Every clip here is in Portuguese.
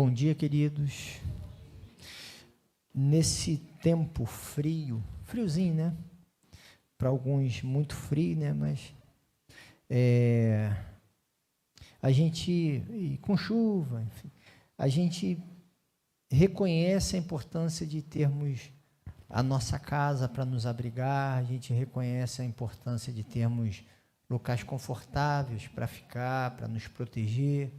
Bom dia, queridos. Nesse tempo frio, friozinho, né? Para alguns muito frio, né? Mas a gente, com chuva, enfim, a gente reconhece a importância de termos a nossa casa para nos abrigar, a gente reconhece a importância de termos locais confortáveis para ficar, para nos proteger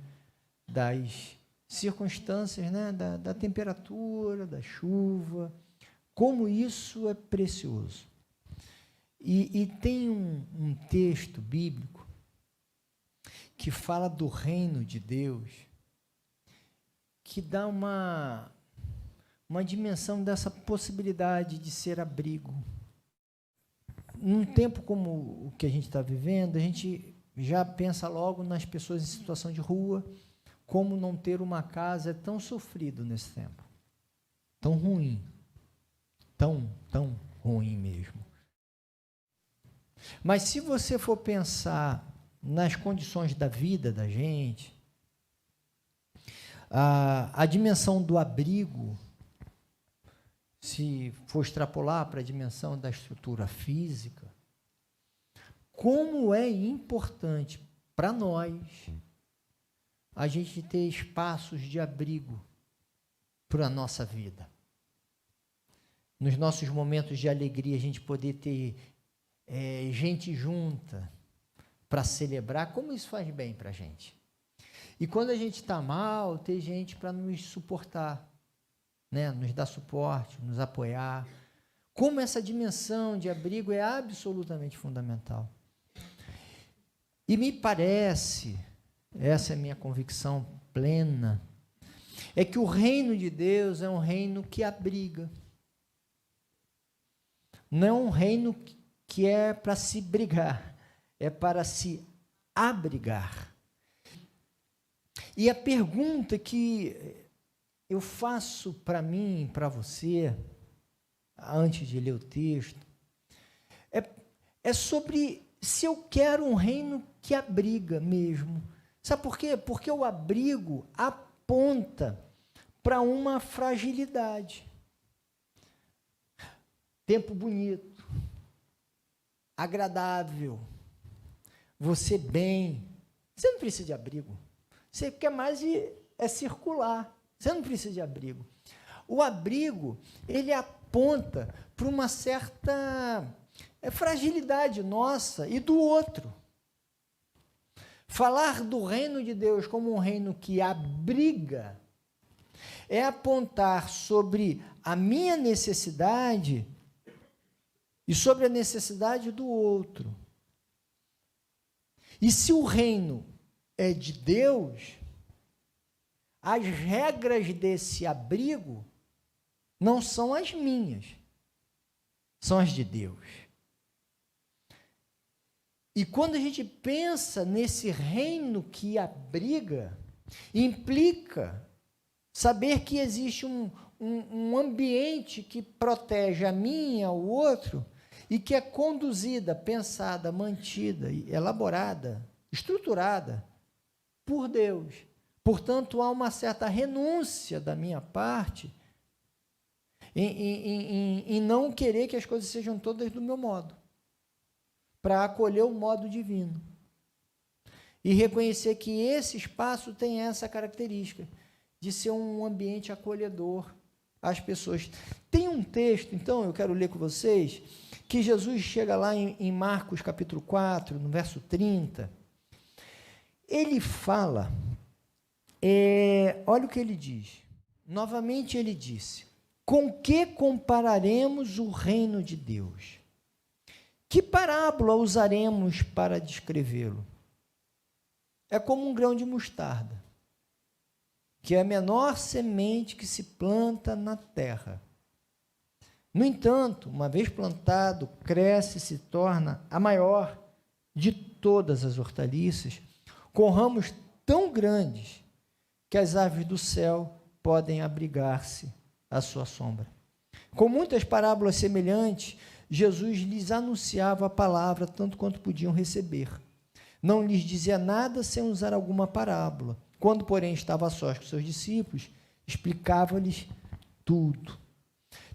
das circunstâncias, né, da temperatura, da chuva, como isso é precioso. E tem um texto bíblico que fala do reino de Deus, que dá uma dimensão dessa possibilidade de ser abrigo. Num tempo como o que a gente está vivendo, a gente já pensa logo nas pessoas em situação de rua. Como não ter uma casa é tão sofrido nesse tempo, tão ruim, tão ruim mesmo. Mas se você for pensar nas condições da vida da gente, a dimensão do abrigo, se for extrapolar para a dimensão da estrutura física, como é importante para nós a gente ter espaços de abrigo para a nossa vida. Nos nossos momentos de alegria, a gente poder ter gente junta para celebrar, como isso faz bem para a gente. E quando a gente está mal, ter gente para nos suportar, né? Nos dar suporte, nos apoiar. Como essa dimensão de abrigo é absolutamente fundamental. E me parece, essa é a minha convicção plena, é que o reino de Deus é um reino que abriga. Não é um reino que é para se brigar, é para se abrigar. E a pergunta que eu faço para mim, para você, antes de ler o texto, é sobre se eu quero um reino que abriga mesmo. Sabe por quê? Porque o abrigo aponta para uma fragilidade. Tempo bonito, agradável, você bem. Você não precisa de abrigo. Você quer mais é circular. Você não precisa de abrigo. O abrigo, ele aponta para uma certa fragilidade nossa e do outro. Falar do reino de Deus como um reino que abriga é apontar sobre a minha necessidade e sobre a necessidade do outro. E se o reino é de Deus, as regras desse abrigo não são as minhas, são as de Deus. E quando a gente pensa nesse reino que abriga, implica saber que existe um ambiente que protege a mim e ao outro e que é conduzida, pensada, mantida, elaborada, estruturada por Deus. Portanto, há uma certa renúncia da minha parte em não querer que as coisas sejam todas do meu modo, para acolher o modo divino e reconhecer que esse espaço tem essa característica de ser um ambiente acolhedor às pessoas. Tem um texto, então, eu quero ler com vocês, que Jesus chega lá em Marcos capítulo 4, no verso 30, ele fala, olha o que ele diz, novamente ele disse, com que compararemos o reino de Deus? Que parábola usaremos para descrevê-lo? É como um grão de mostarda, que é a menor semente que se planta na terra. No entanto, uma vez plantado, cresce e se torna a maior de todas as hortaliças, com ramos tão grandes que as aves do céu podem abrigar-se à sua sombra. Com muitas parábolas semelhantes, Jesus lhes anunciava a palavra tanto quanto podiam receber. Não lhes dizia nada sem usar alguma parábola, Quando, porém, estava a sós com seus discípulos, explicava-lhes tudo.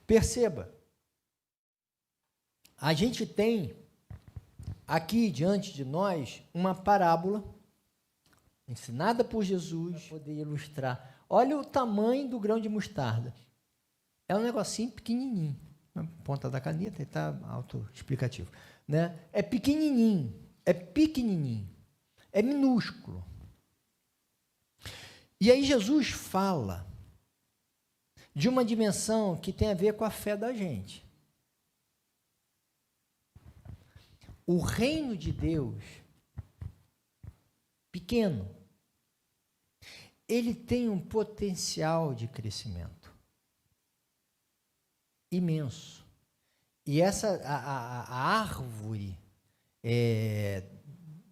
Perceba, a gente tem aqui diante de nós uma parábola ensinada por Jesus para poder ilustrar. Olha o tamanho do grão de mostarda. É um negocinho pequenininho. Na ponta da caneta, está autoexplicativo. Né? É pequenininho, é minúsculo. E aí Jesus fala de uma dimensão que tem a ver com a fé da gente. O reino de Deus, pequeno, ele tem um potencial de crescimento imenso. E a árvore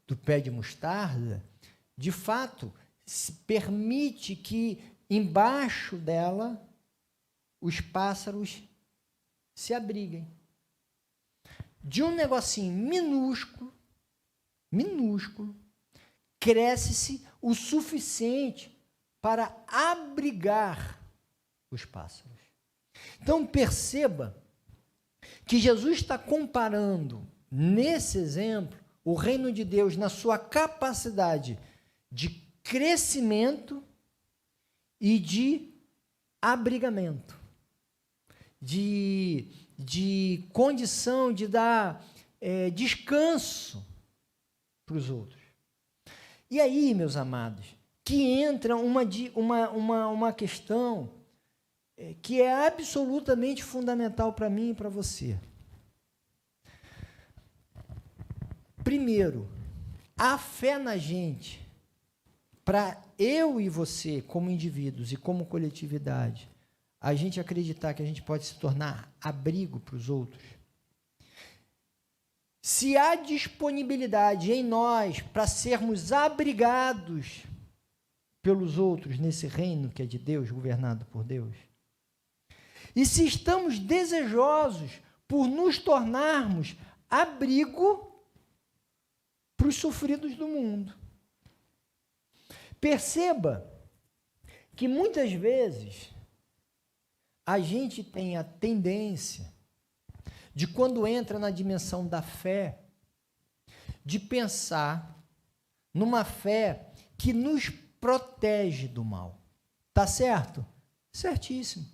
do pé de mostarda, de fato, permite que embaixo dela os pássaros se abriguem. De um negocinho minúsculo, cresce-se o suficiente para abrigar os pássaros. Então, perceba que Jesus está comparando, nesse exemplo, o reino de Deus na sua capacidade de crescimento e de abrigamento, de condição de dar descanso para os outros. E aí, meus amados, que entra uma questão que é absolutamente fundamental para mim e para você. Primeiro, a fé na gente, para eu e você, como indivíduos e como coletividade, a gente acreditar que a gente pode se tornar abrigo para os outros. Se há disponibilidade em nós para sermos abrigados pelos outros nesse reino que é de Deus, governado por Deus, e se estamos desejosos por nos tornarmos abrigo para os sofridos do mundo. Perceba que muitas vezes a gente tem a tendência de, quando entra na dimensão da fé, de pensar numa fé que nos protege do mal. Tá certo? Certíssimo.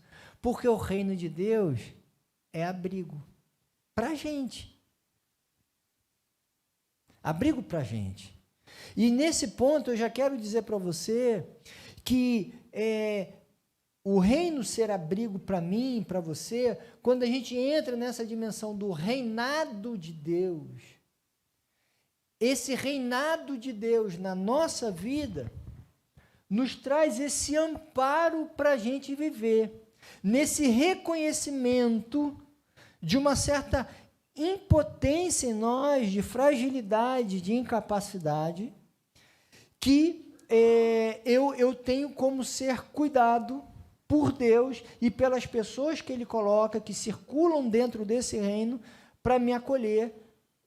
Porque o reino de Deus é abrigo para a gente. Abrigo para a gente. E nesse ponto eu já quero dizer para você que o reino ser abrigo para mim, para você, quando a gente entra nessa dimensão do reinado de Deus, esse reinado de Deus na nossa vida nos traz esse amparo para a gente viver, nesse reconhecimento de uma certa impotência em nós, de fragilidade, de incapacidade, que eu tenho como ser cuidado por Deus e pelas pessoas que Ele coloca, que circulam dentro desse reino, para me acolher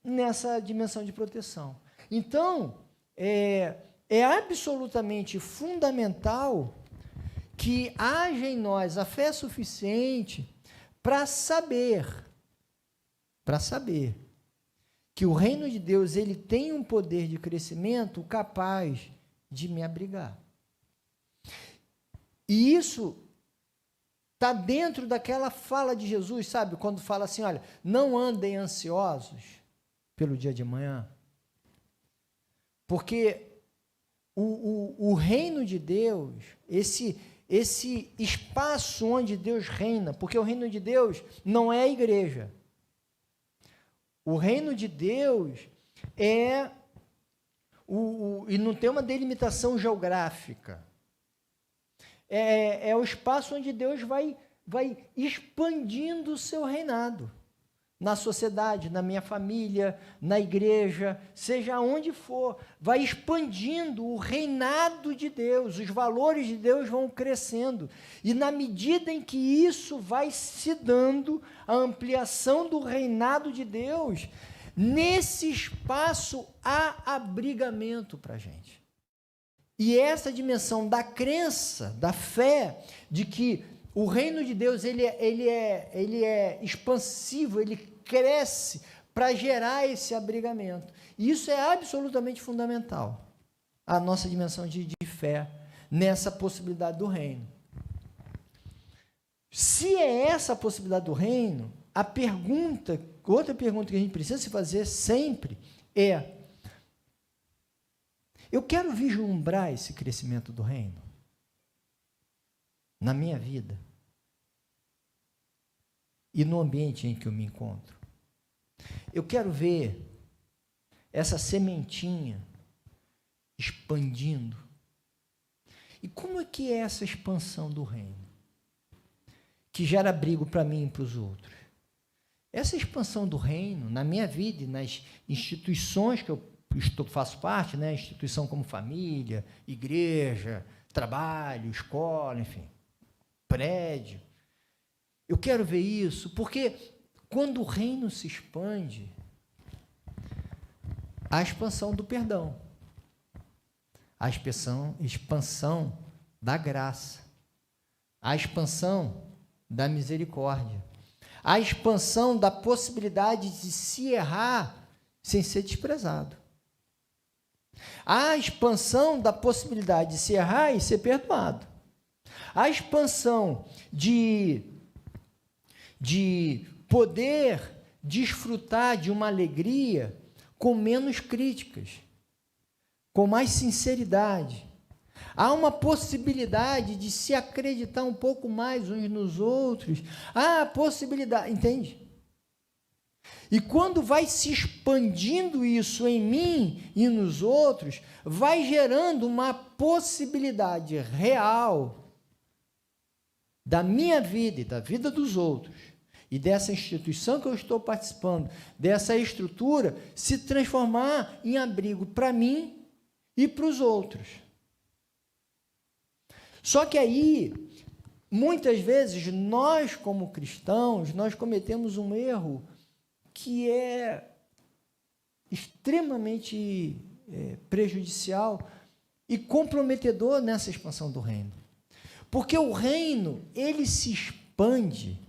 nessa dimensão de proteção. Então, é absolutamente fundamental que haja em nós a fé suficiente para saber que o reino de Deus ele tem um poder de crescimento capaz de me abrigar. E isso está dentro daquela fala de Jesus, sabe? Quando fala assim, olha, não andem ansiosos pelo dia de amanhã, porque o reino de Deus, esse espaço onde Deus reina, porque o reino de Deus não é a igreja. O reino de Deus e não tem uma delimitação geográfica. É o espaço onde Deus vai expandindo o seu reinado. Na sociedade, na minha família, na igreja, seja onde for, vai expandindo o reinado de Deus, os valores de Deus vão crescendo. E na medida em que isso vai se dando, a ampliação do reinado de Deus, nesse espaço há abrigamento para a gente. E essa dimensão da crença, da fé, de que o reino de Deus ele é expansivo, ele cresce para gerar esse abrigamento. E isso é absolutamente fundamental, a nossa dimensão de fé nessa possibilidade do reino. Se é essa a possibilidade do reino, outra pergunta que a gente precisa se fazer sempre é: eu quero vislumbrar esse crescimento do reino na minha vida e no ambiente em que eu me encontro. Eu quero ver essa sementinha expandindo. E como é que é essa expansão do reino, que gera abrigo para mim e para os outros? Essa expansão do reino, na minha vida e nas instituições que eu faço parte, né? Instituição como família, igreja, trabalho, escola, enfim, prédio. Eu quero ver isso, porque quando o reino se expande, a expansão do perdão, a expansão da graça, a expansão da misericórdia, a expansão da possibilidade de se errar sem ser desprezado, a expansão da possibilidade de se errar e ser perdoado, a expansão de poder desfrutar de uma alegria com menos críticas, com mais sinceridade. Há uma possibilidade de se acreditar um pouco mais uns nos outros. Há a possibilidade, entende? E quando vai se expandindo isso em mim e nos outros, vai gerando uma possibilidade real da minha vida e da vida dos outros, e dessa instituição que eu estou participando, dessa estrutura, se transformar em abrigo para mim e para os outros. Só que aí, muitas vezes, nós como cristãos, nós cometemos um erro que é extremamente prejudicial e comprometedor nessa expansão do reino. Porque o reino, ele se expande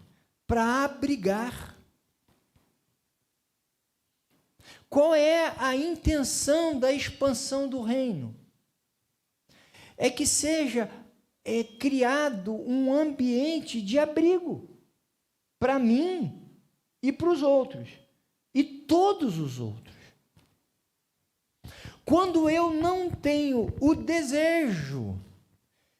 para abrigar. Qual é a intenção da expansão do reino? É que seja criado um ambiente de abrigo para mim e para os outros, e todos os outros. Quando eu não tenho o desejo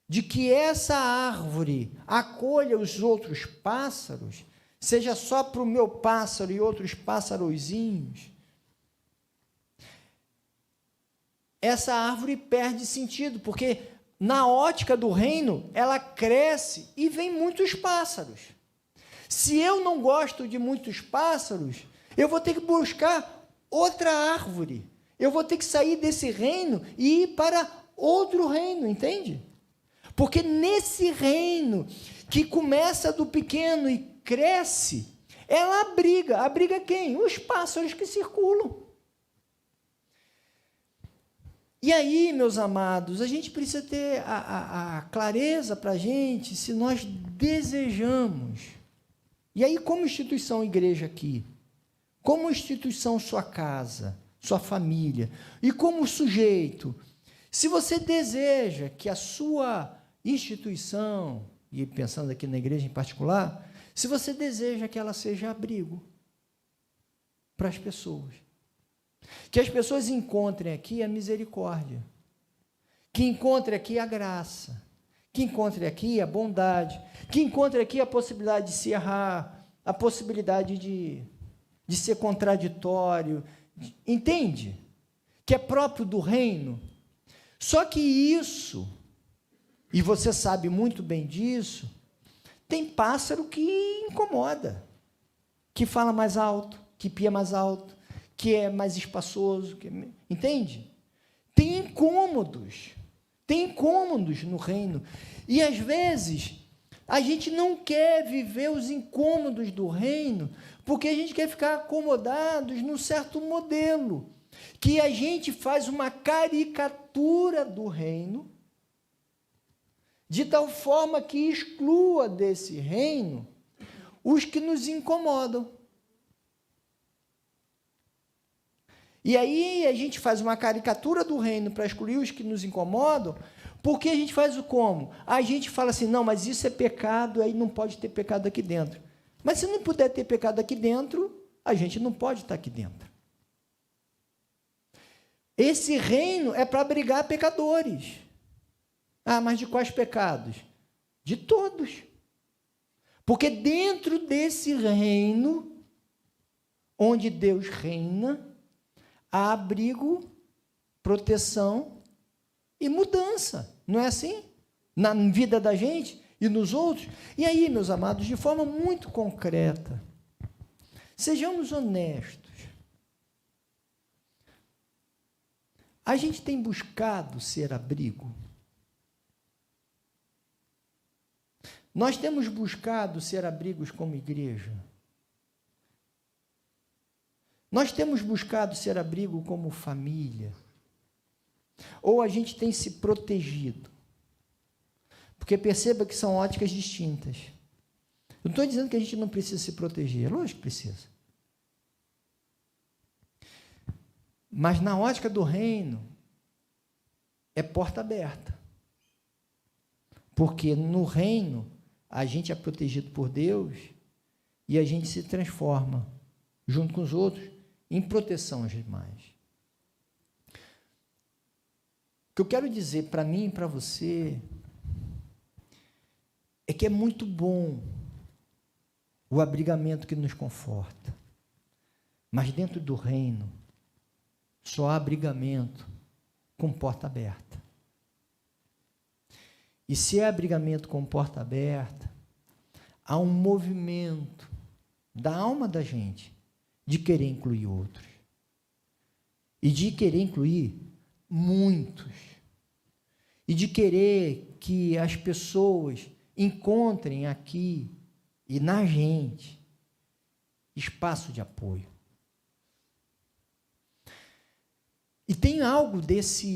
de que essa árvore acolha os outros pássaros, seja só para o meu pássaro e outros pássarozinhos, essa árvore perde sentido, porque na ótica do reino, ela cresce e vem muitos pássaros. Se eu não gosto de muitos pássaros, eu vou ter que buscar outra árvore. Eu vou ter que sair desse reino e ir para outro reino, entende? Porque nesse reino, que começa do pequeno e cresce, ela abriga. Abriga quem? Os pássaros que circulam. E aí, meus amados, a gente precisa ter a clareza para a gente, se nós desejamos. E aí, como instituição igreja aqui, como instituição sua casa, sua família, e como sujeito, se você deseja que a sua instituição, e pensando aqui na igreja em particular, se você deseja que ela seja abrigo para as pessoas, que as pessoas encontrem aqui a misericórdia, que encontrem aqui a graça, que encontrem aqui a bondade, que encontrem aqui a possibilidade de se errar, a possibilidade de ser contraditório, entende? Que é próprio do reino. Só que isso, e você sabe muito bem disso, tem pássaro que incomoda, que fala mais alto, que pia mais alto, que é mais espaçoso, entende? Tem incômodos no reino, e às vezes a gente não quer viver os incômodos do reino, porque a gente quer ficar acomodados num certo modelo, que a gente faz uma caricatura do reino, de tal forma que exclua desse reino os que nos incomodam. E aí a gente faz uma caricatura do reino para excluir os que nos incomodam, porque a gente faz o como? A gente fala assim, não, mas isso é pecado, aí não pode ter pecado aqui dentro. Mas se não puder ter pecado aqui dentro, a gente não pode estar aqui dentro. Esse reino é para abrigar pecadores. Ah, mas de quais pecados? De todos. Porque dentro desse reino, onde Deus reina, há abrigo, proteção e mudança. Não é assim? Na vida da gente e nos outros. E aí, meus amados, de forma muito concreta, sejamos honestos. A gente tem buscado ser abrigo? Nós temos buscado ser abrigos como igreja? Nós temos buscado ser abrigo como família? Ou a gente tem se protegido? Porque perceba que são óticas distintas. Eu não estou dizendo que a gente não precisa se proteger, lógico que precisa. Mas na ótica do reino, é porta aberta. Porque no reino, a gente é protegido por Deus e a gente se transforma, junto com os outros, em proteção aos demais. O que eu quero dizer para mim e para você é que é muito bom o abrigamento que nos conforta. Mas dentro do reino, só há abrigamento com porta aberta. E se é abrigamento com porta aberta, há um movimento da alma da gente de querer incluir outros. E de querer incluir muitos. E de querer que as pessoas encontrem aqui e na gente espaço de apoio. E tem algo dessa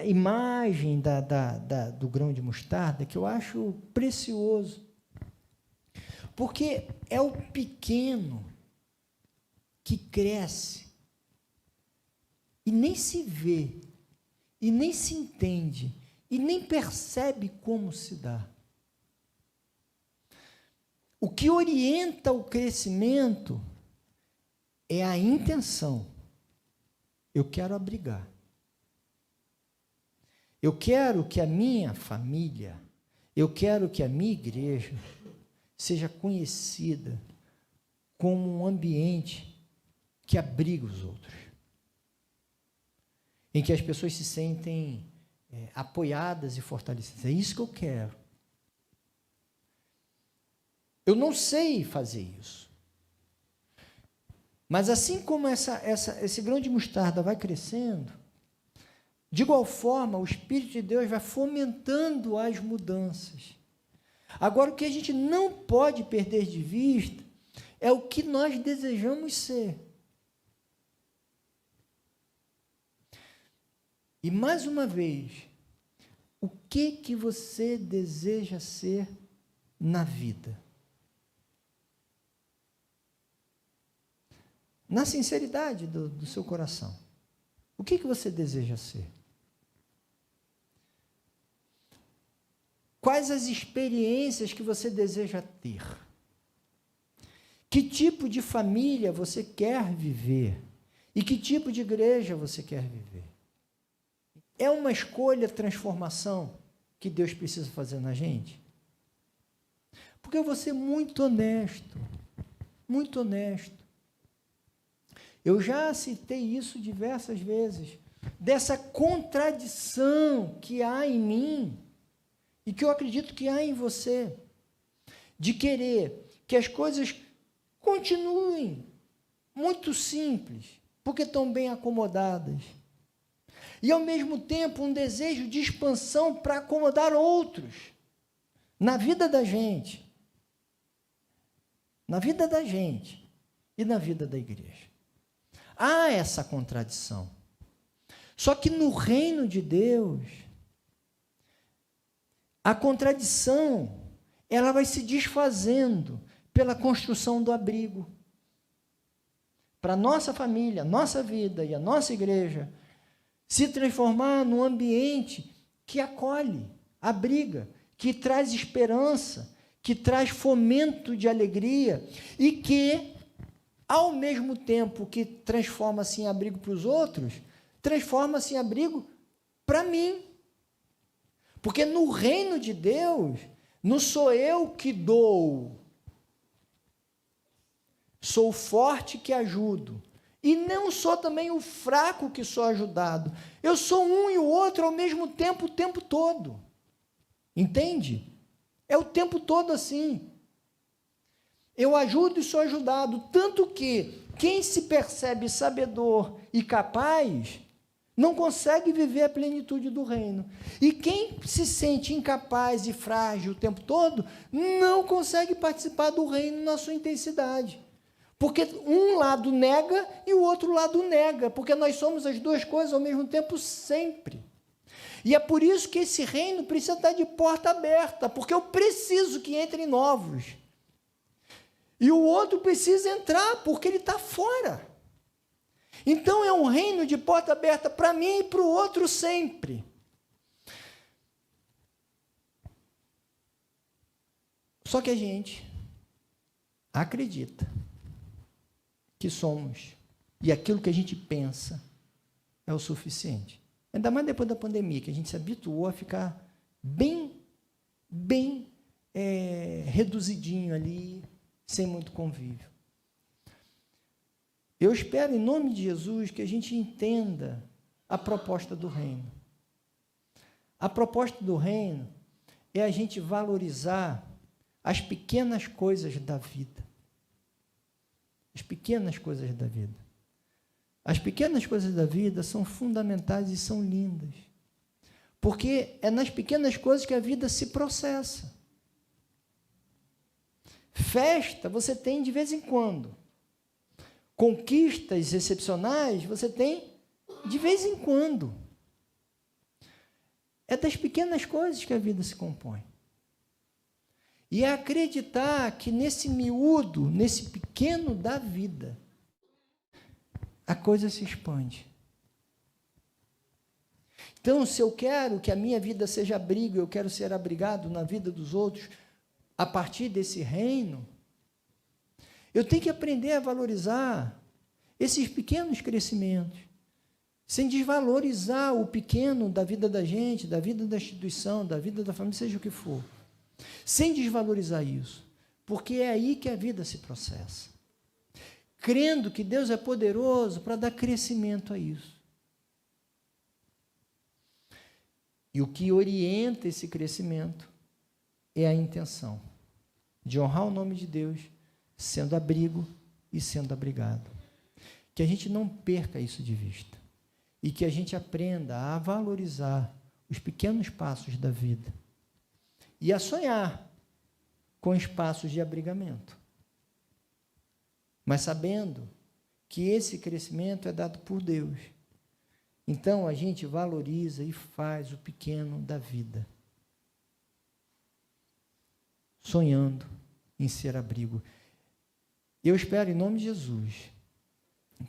imagem do grão de mostarda que eu acho precioso. Porque é o pequeno que cresce e nem se vê, e nem se entende, e nem percebe como se dá. O que orienta o crescimento é a intenção. Eu quero abrigar. Eu quero que a minha família, eu quero que a minha igreja seja conhecida como um ambiente que abriga os outros, em que as pessoas se sentem apoiadas e fortalecidas. É isso que eu quero. Eu não sei fazer isso. Mas assim como esse grão de mostarda vai crescendo, de igual forma, o Espírito de Deus vai fomentando as mudanças. Agora, o que a gente não pode perder de vista é o que nós desejamos ser. E, mais uma vez, o que você deseja ser na vida? Na sinceridade do seu coração. O que você deseja ser? Quais as experiências que você deseja ter? Que tipo de família você quer viver? E que tipo de igreja você quer viver? É uma escolha, transformação que Deus precisa fazer na gente? Porque eu vou ser muito honesto, muito honesto. Eu já citei isso diversas vezes, dessa contradição que há em mim e que eu acredito que há em você, de querer que as coisas continuem muito simples, porque estão bem acomodadas, e ao mesmo tempo um desejo de expansão para acomodar outros na vida da gente e na vida da igreja. Há essa contradição. Só que no reino de Deus, a contradição, ela vai se desfazendo pela construção do abrigo. Para a nossa família, a nossa vida e a nossa igreja se transformar num ambiente que acolhe, abriga, que traz esperança, que traz fomento de alegria e que, ao mesmo tempo que transforma-se em abrigo para os outros, transforma-se em abrigo para mim. Porque no reino de Deus, não sou eu que dou, sou o forte que ajudo. E não sou também o fraco que sou ajudado. Eu sou um e o outro ao mesmo tempo, o tempo todo. Entende? É o tempo todo assim. Eu ajudo e sou ajudado. Tanto que quem se percebe sabedor e capaz não consegue viver a plenitude do reino. E quem se sente incapaz e frágil o tempo todo não consegue participar do reino na sua intensidade. Porque um lado nega e o outro lado nega, porque nós somos as duas coisas ao mesmo tempo sempre. E é por isso que esse reino precisa estar de porta aberta, porque eu preciso que entrem novos. E o outro precisa entrar, porque ele está fora. Então é um reino de porta aberta para mim e para o outro sempre. Só que a gente acredita que somos, e aquilo que a gente pensa é o suficiente. Ainda mais depois da pandemia, que a gente se habituou a ficar bem reduzidinho ali, sem muito convívio. Eu espero, em nome de Jesus, que a gente entenda a proposta do reino. A proposta do reino é a gente valorizar as pequenas coisas da vida. As pequenas coisas da vida. As pequenas coisas da vida são fundamentais e são lindas. Porque é nas pequenas coisas que a vida se processa. Festa você tem de vez em quando. Conquistas excepcionais você tem de vez em quando. É das pequenas coisas que a vida se compõe. E é acreditar que nesse miúdo, nesse pequeno da vida, a coisa se expande. Então, se eu quero que a minha vida seja abrigo, eu quero ser abrigado na vida dos outros, a partir desse reino, eu tenho que aprender a valorizar esses pequenos crescimentos, sem desvalorizar o pequeno da vida da gente, da vida da instituição, da vida da família, seja o que for. Sem desvalorizar isso, porque é aí que a vida se processa. Crendo que Deus é poderoso para dar crescimento a isso. E o que orienta esse crescimento é a intenção de honrar o nome de Deus, sendo abrigo e sendo abrigado. Que a gente não perca isso de vista e que a gente aprenda a valorizar os pequenos passos da vida e a sonhar com espaços de abrigamento, mas sabendo que esse crescimento é dado por Deus. Então, a gente valoriza e faz o pequeno da vida, sonhando em ser abrigo. Eu espero, em nome de Jesus,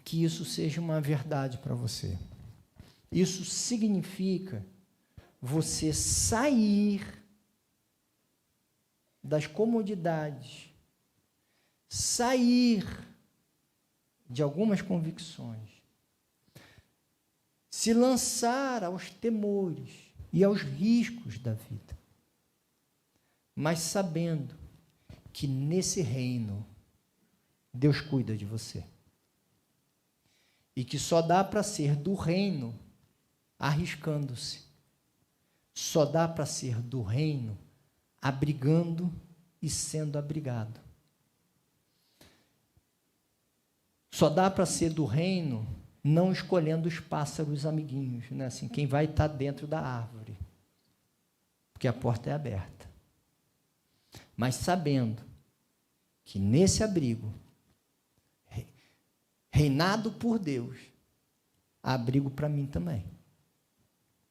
que isso seja uma verdade para você. Isso significa você sair das comodidades, sair de algumas convicções, se lançar aos temores e aos riscos da vida, mas sabendo que nesse reino Deus cuida de você. E que só dá para ser do reino arriscando-se. Só dá para ser do reino abrigando e sendo abrigado. Só dá para ser do reino não escolhendo os pássaros amiguinhos, né? Assim, quem vai estar dentro da árvore, porque a porta é aberta. Mas sabendo que nesse abrigo reinado por Deus, há abrigo para mim também.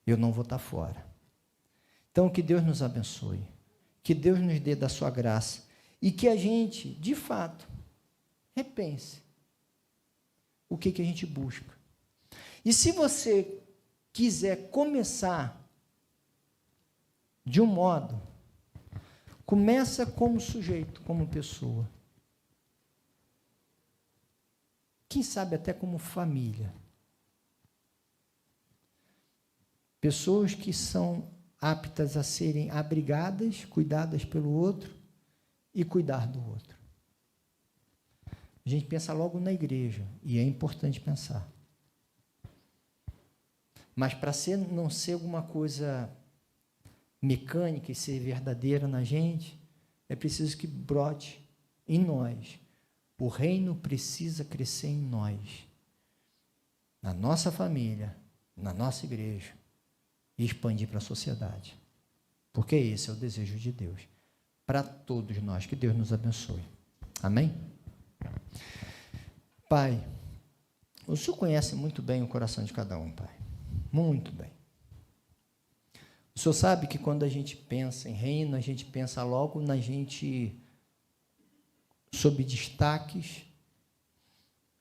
Eu não vou estar fora. Então, que Deus nos abençoe, que Deus nos dê da sua graça e que a gente, de fato, repense o que a gente busca. E se você quiser começar de um modo, começa como sujeito, como pessoa. Quem sabe até como família. Pessoas que são aptas a serem abrigadas, cuidadas pelo outro e cuidar do outro. A gente pensa logo na igreja, e é importante pensar. Mas para não ser alguma coisa mecânica e ser verdadeira na gente, é preciso que brote em nós. O reino precisa crescer em nós, na nossa família, na nossa igreja, e expandir para a sociedade. Porque esse é o desejo de Deus, para todos nós. Que Deus nos abençoe. Amém? Pai, o Senhor conhece muito bem o coração de cada um, Pai. Muito bem. O Senhor sabe que quando a gente pensa em reino, a gente pensa logo na gente sob destaques.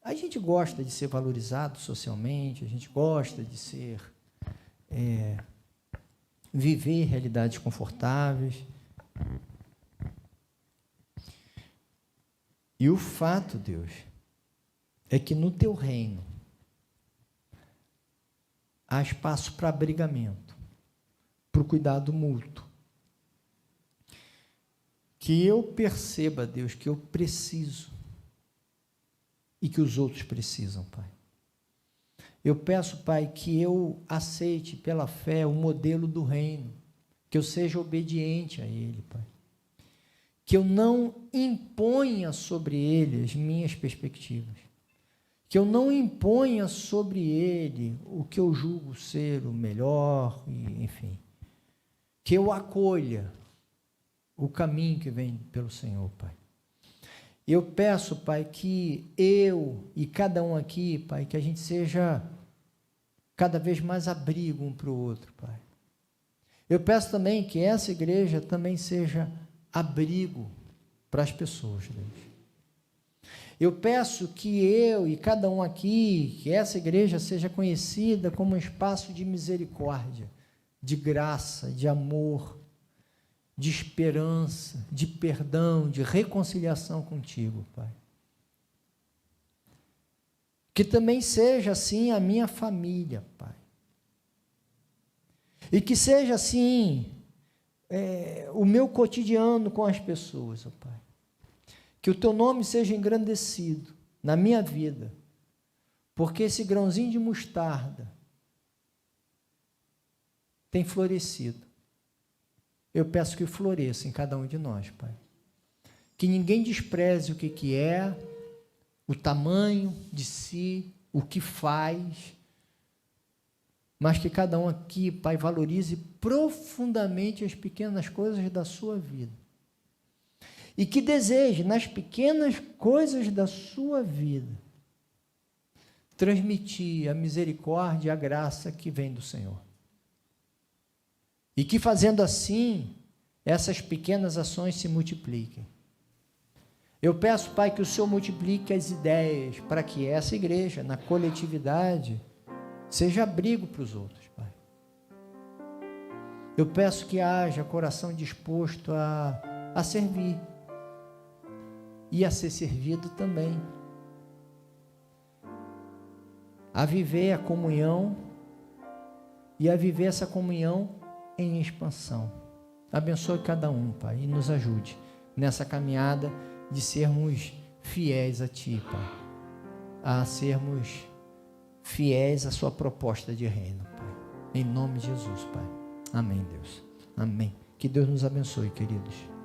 A gente gosta de ser valorizado socialmente, a gente gosta de ser viver realidades confortáveis. E o fato, Deus, é que no teu reino há espaço para abrigamento, para o cuidado mútuo. Que eu perceba, Deus, que eu preciso e que os outros precisam, Pai. Eu peço, Pai, que eu aceite pela fé o modelo do reino, que eu seja obediente a ele, Pai. Que eu não imponha sobre ele as minhas perspectivas, que eu não imponha sobre ele o que eu julgo ser o melhor, enfim. Que eu acolha o caminho que vem pelo Senhor, Pai. Eu peço, Pai, que eu e cada um aqui, Pai, que a gente seja cada vez mais abrigo um para o outro, Pai. Eu peço também que essa igreja também seja abrigo para as pessoas, Deus. Eu peço que eu e cada um aqui, que essa igreja seja conhecida como um espaço de misericórdia, de graça, de amor, de esperança, de perdão, de reconciliação contigo, Pai. Que também seja assim a minha família, Pai. E que seja assim o meu cotidiano com as pessoas, ó Pai. Que o teu nome seja engrandecido na minha vida, porque esse grãozinho de mostarda tem florescido. Eu peço que floresça em cada um de nós, Pai. Que ninguém despreze o que é, o tamanho de si, o que faz, mas que cada um aqui, Pai, valorize profundamente as pequenas coisas da sua vida. E que deseje, nas pequenas coisas da sua vida, transmitir a misericórdia e a graça que vem do Senhor. E que fazendo assim, essas pequenas ações se multipliquem. Eu peço, Pai, que o Senhor multiplique as ideias para que essa igreja, na coletividade, seja abrigo para os outros, Pai. Eu peço que haja coração disposto a servir e a ser servido também, a viver a comunhão e a viver essa comunhão em expansão. Abençoe cada um, Pai, e nos ajude nessa caminhada de sermos fiéis a Ti, Pai, a sermos fiéis à Sua proposta de reino, Pai, em nome de Jesus, Pai. Amém, Deus. Amém. Que Deus nos abençoe, queridos.